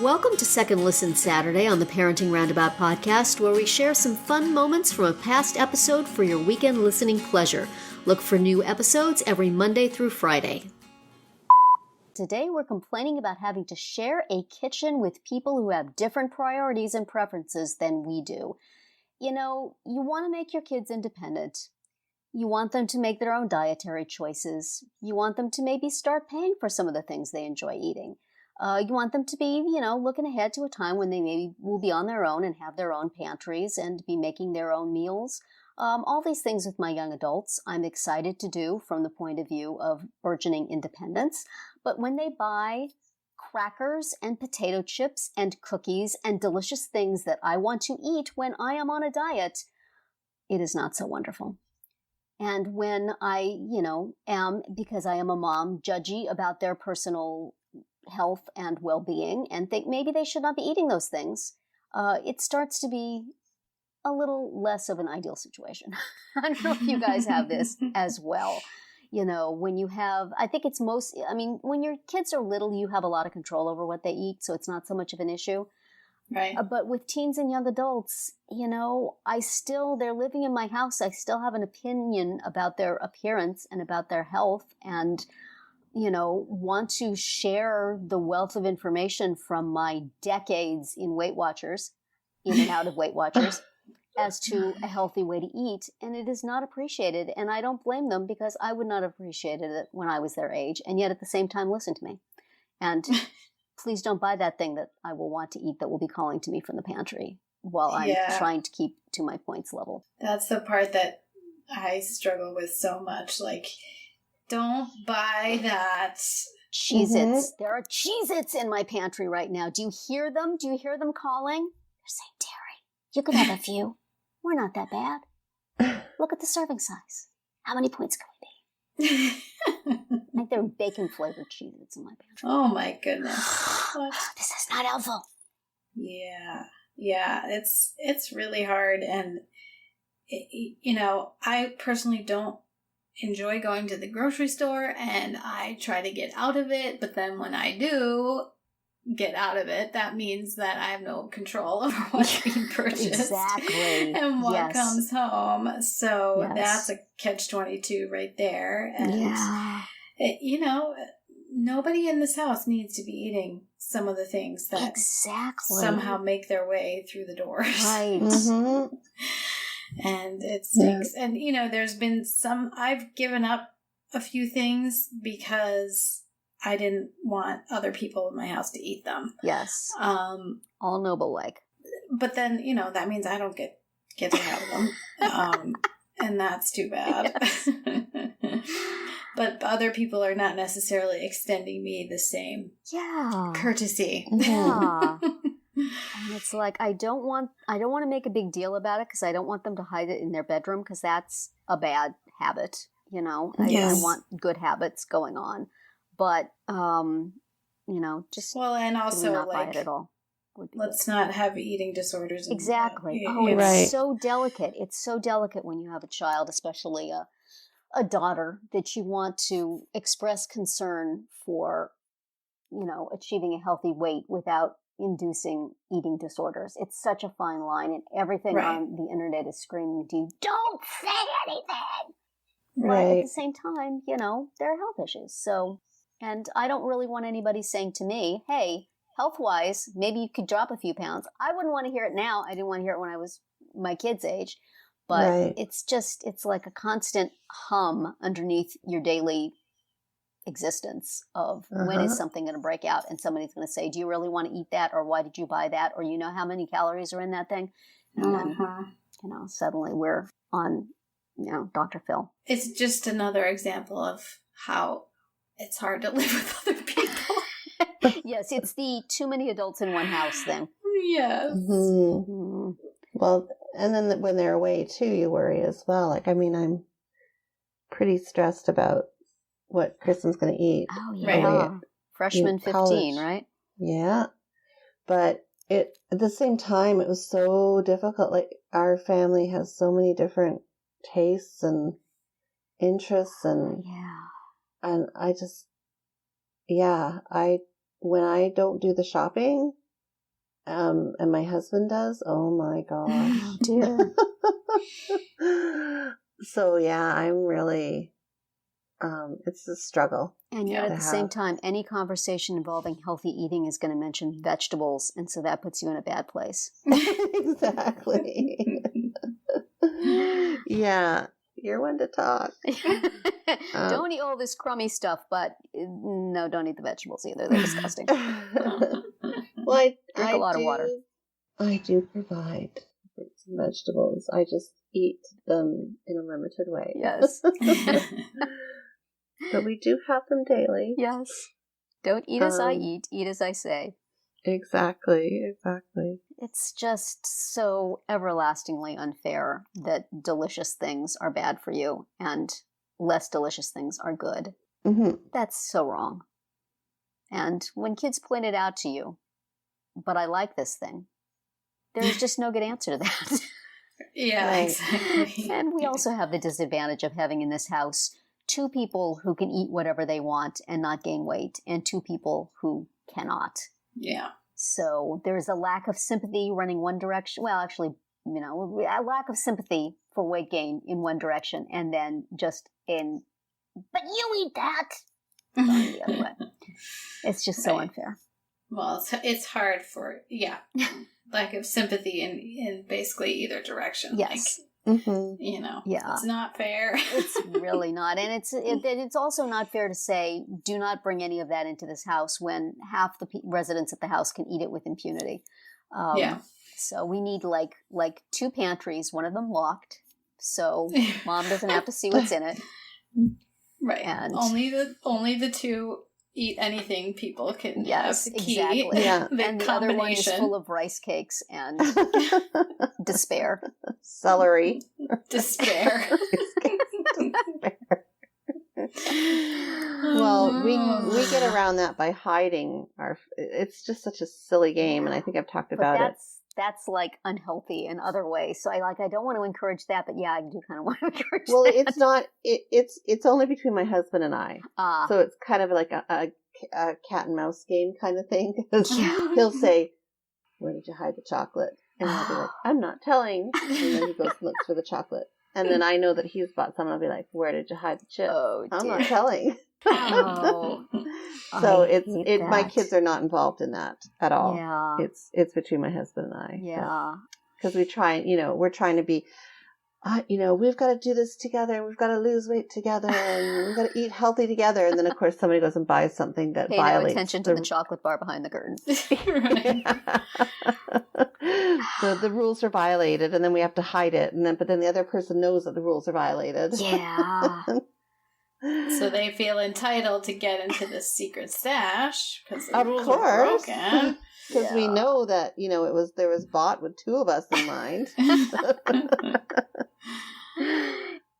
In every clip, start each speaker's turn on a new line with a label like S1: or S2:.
S1: Welcome to Second Listen Saturday on the Parenting Roundabout podcast, where we share some fun moments from a past episode for your weekend listening pleasure. Look for new episodes every Monday through Friday. Today we're complaining about having to share a kitchen with people who have different priorities and preferences than we do. You know, you want to make your kids independent. You want them to make their own dietary choices. You want them to maybe start paying for some of the things they enjoy eating. You want them to be, looking ahead to a time when they maybe will be on their own and have their own pantries and be making their own meals. All these things with my young adults, I'm excited to do from the point of view of burgeoning independence. But when they buy crackers and potato chips and cookies and delicious things that I want to eat when I am on a diet, it is not so wonderful. And when I, am, because I am a mom, judgy about their personal health and well-being and think maybe they should not be eating those things, it starts to be a little less of an ideal situation. I don't know if you guys have this as well. When you have, I think it's when your kids are little, you have a lot of control over what they eat, so it's not so much of an issue.
S2: Right.
S1: But with teens and young adults, they're living in my house. I still have an opinion about their appearance and about their health and want to share the wealth of information from my decades in Weight Watchers, in and out of Weight Watchers, as to a healthy way to eat. And it is not appreciated. And I don't blame them because I would not have appreciated it when I was their age. And yet at the same time, listen to me. And please don't buy that thing that I will want to eat that will be calling to me from the pantry while I'm trying to keep to my points level.
S2: That's the part that I struggle with so much. Like, don't buy that.
S1: Cheez-Its. Mm-hmm. There are Cheez-Its in my pantry right now. Do you hear them? Do you hear them calling? They're saying, Terry, you could have a few. We're not that bad. Look at the serving size. How many points can we be? I think there are bacon-flavored Cheez-Its in my pantry.
S2: Oh, my goodness. What?
S1: This is not helpful.
S2: Yeah. It's really hard. And, I personally don't enjoy going to the grocery store, and I try to get out of it, but then when I do get out of it, that means that I have no control over what's being purchased.
S1: Exactly.
S2: And what comes home. So that's a catch-22 right there. And, nobody in this house needs to be eating some of the things that somehow make their way through the doors.
S1: Right.
S2: Mm-hmm. And it stinks. Yeah. And, there's been I've given up a few things because I didn't want other people in my house to eat them.
S1: Yes. All noble-like.
S2: But then, that means I don't get to have them. And that's too bad. Yes. But other people are not necessarily extending me the same courtesy.
S1: Yeah. And it's like, I don't want to make a big deal about it because I don't want them to hide it in their bedroom because that's a bad habit, I want good habits going on. But, just
S2: and also
S1: not buy it at all.
S2: Let's not have eating disorders.
S1: Exactly. It's so delicate. It's so delicate when you have a child, especially a daughter, that you want to express concern for, achieving a healthy weight without inducing eating disorders. It's such a fine line, and everything on the internet is screaming to you, don't say anything! But at the same time, there are health issues. So, and I don't really want anybody saying to me, hey, health-wise, maybe you could drop a few pounds. I wouldn't want to hear it now. I didn't want to hear it when I was my kid's age. But it's like a constant hum underneath your daily existence of when is something going to break out and somebody's going to say, do you really want to eat that? Or why did you buy that? Or how many calories are in that thing? And then, suddenly we're on, Dr. Phil.
S2: It's just another example of how it's hard to live with other people.
S1: Yes, it's the too many adults in one house thing.
S2: Yes.
S3: Mm-hmm. Mm-hmm. Well, and then when they're away too, you worry as well. I'm pretty stressed about what Kristen's going to eat.
S1: Oh, yeah. Right. Freshman 15, college. Right?
S3: Yeah. But at the same time, it was so difficult. Like, our family has so many different tastes and interests, and I just, yeah, when I don't do the shopping, and my husband does, oh my gosh.
S1: Oh, dear.
S3: So yeah, I'm really, it's a struggle.
S1: And yet
S3: to
S1: at the same
S3: have.
S1: time, any conversation involving healthy eating is going to mention vegetables, and so that puts you in a bad place.
S3: Exactly. Yeah, you're one to talk.
S1: Don't eat all this crummy stuff, but no, don't eat the vegetables either. They're disgusting.
S3: Well, I
S1: Drink a lot of water.
S3: I do provide fruits and vegetables. I just eat them in a limited way.
S1: Yes.
S3: But we do have them daily.
S1: Yes. Don't eat as I eat as I say.
S3: Exactly.
S1: It's just so everlastingly unfair that delicious things are bad for you and less delicious things are good.
S3: Mm-hmm.
S1: That's so wrong. And when kids point it out to you, but I like this thing, there's just no good answer to that.
S2: Yeah,
S3: Right.
S2: exactly.
S1: And we also have the disadvantage of having in this house 2 people who can eat whatever they want and not gain weight, and 2 people who cannot.
S2: Yeah.
S1: So there's a lack of sympathy running one direction. Well, actually, a lack of sympathy for weight gain in one direction, and then just but you eat that, going the other way. It's just so unfair.
S2: Well, it's hard for, lack of sympathy in basically either direction.
S1: Yes.
S2: It's not fair.
S1: It's really not. And it's also not fair to say, do not bring any of that into this house when half the residents at the house can eat it with impunity. So we need like 2 pantries, one of them locked, so Mom doesn't have to see what's in it.
S2: Right.
S1: And
S2: only the 2 eat anything people can have the key.
S1: Exactly.
S3: Yeah.
S1: And the other one is full of rice cakes and despair.
S3: Celery.
S2: Despair.
S3: Well, we get around that by hiding it's just such a silly game, and I think I've talked about it.
S1: That's like unhealthy in other ways. So I don't want to encourage that, but yeah, I do kind of want to encourage
S3: Well,
S1: that.
S3: it's not, it's only between my husband and I. So it's kind of like a cat and mouse game kind of thing. Because he'll say, "Where did you hide the chocolate?" And I'll be like, "I'm not telling." And then he goes and looks for the chocolate. And then I know that he's bought some, and I'll be like, "Where did you hide the chip?"
S1: Oh,
S3: I'm
S1: dear.
S3: not telling.
S1: Oh.
S3: So
S1: I
S3: my
S1: hate
S3: kids are not involved in that at all.
S1: Yeah.
S3: It's between my husband and I.
S1: Yeah.
S3: Because we try, we're trying to be, we've got to do this together. We've got to lose weight together, and we've got to eat healthy together. And then, of course, somebody goes and buys something that
S1: Pay
S3: violates.
S1: no attention to the chocolate bar behind the curtain.
S3: The rules are violated, and then we have to hide it. But then the other person knows that the rules are violated.
S1: Yeah.
S2: So they feel entitled to get into the secret stash because the
S3: Of
S2: rules
S3: course.
S2: are broken.
S3: Because we know that, there was bought with 2 of us in mind.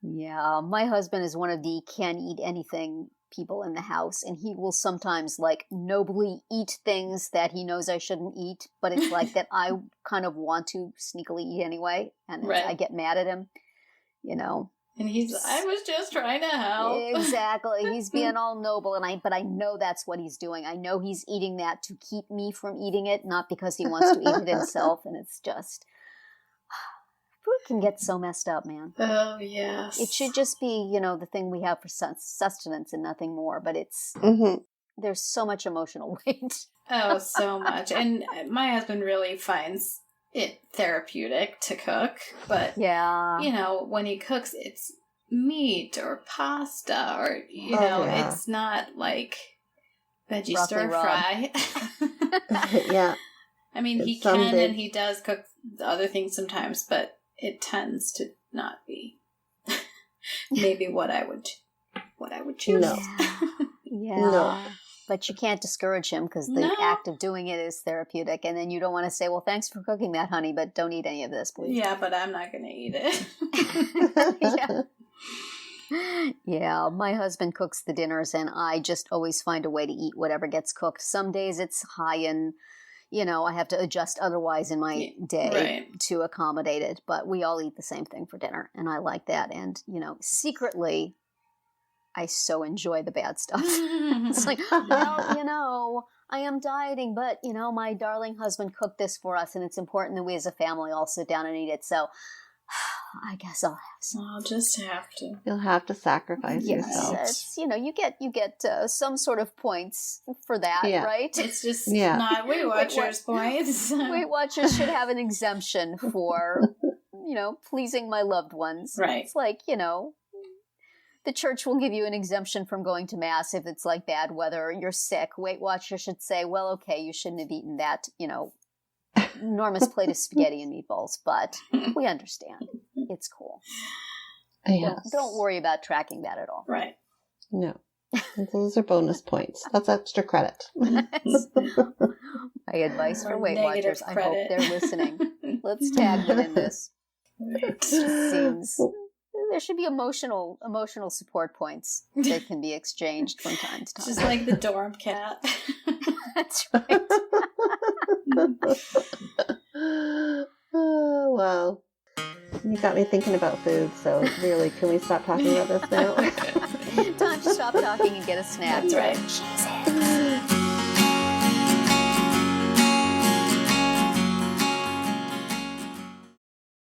S1: Yeah, my husband is one of the can eat anything people in the house, and he will sometimes nobly eat things that he knows I shouldn't eat, but it's like that I kind of want to sneakily eat anyway, and I get mad at him,
S2: And I was just trying to help.
S1: Exactly. He's being all noble, but I know that's what he's doing. I know he's eating that to keep me from eating it, not because he wants to eat it himself, and it's just... Food can get so messed up, man.
S2: Oh, yes.
S1: It should just be, the thing we have for sustenance and nothing more, but it's...
S3: Mm-hmm.
S1: There's so much emotional weight.
S2: Oh, so much. And my husband really finds it therapeutic to cook, but when he cooks, it's meat or pasta or it's not like veggie
S1: Broccoli
S2: stir fry.
S3: Yeah.
S2: I mean, he can and he does cook other things sometimes, but it tends to not be maybe what I would choose.
S3: No.
S1: Yeah.
S3: No.
S1: But you can't discourage him because the act of doing it is therapeutic. And then you don't want to say, well, thanks for cooking that, honey, but don't eat any of this, please.
S2: Yeah, but I'm not going to eat it.
S1: Yeah, my husband cooks the dinners, and I just always find a way to eat whatever gets cooked. Some days it's high in, I have to adjust otherwise in my day to accommodate it. But we all eat the same thing for dinner, and I like that. And, secretly... I so enjoy the bad stuff. It's like, well, I am dieting, but, my darling husband cooked this for us, and it's important that we as a family all sit down and eat it. So I guess I'll have some.
S2: I'll just have to.
S3: You'll have to sacrifice yourself.
S1: It's, you get some sort of points for that, right?
S2: It's just not Weight Watchers points.
S1: Weight Watchers should have an exemption for, pleasing my loved ones.
S2: Right.
S1: It's like, the church will give you an exemption from going to mass if it's like bad weather or you're sick. Weight Watchers should say, well, okay, you shouldn't have eaten that, enormous plate of spaghetti and meatballs, but we understand. It's cool.
S3: Yes.
S1: Don't worry about tracking that at all.
S2: Right.
S3: No. Those are bonus points. That's extra credit.
S1: My advice for Weight Watchers.
S2: Credit.
S1: I hope they're listening. Let's tag them in this. It just seems there should be emotional support points that can be exchanged from time to time.
S2: Just like the dorm cat.
S1: That's right.
S3: Oh, well, you got me thinking about food, so really, can we stop talking about this now?
S1: Time to stop talking and get a snack.
S2: That's right.
S1: She's in.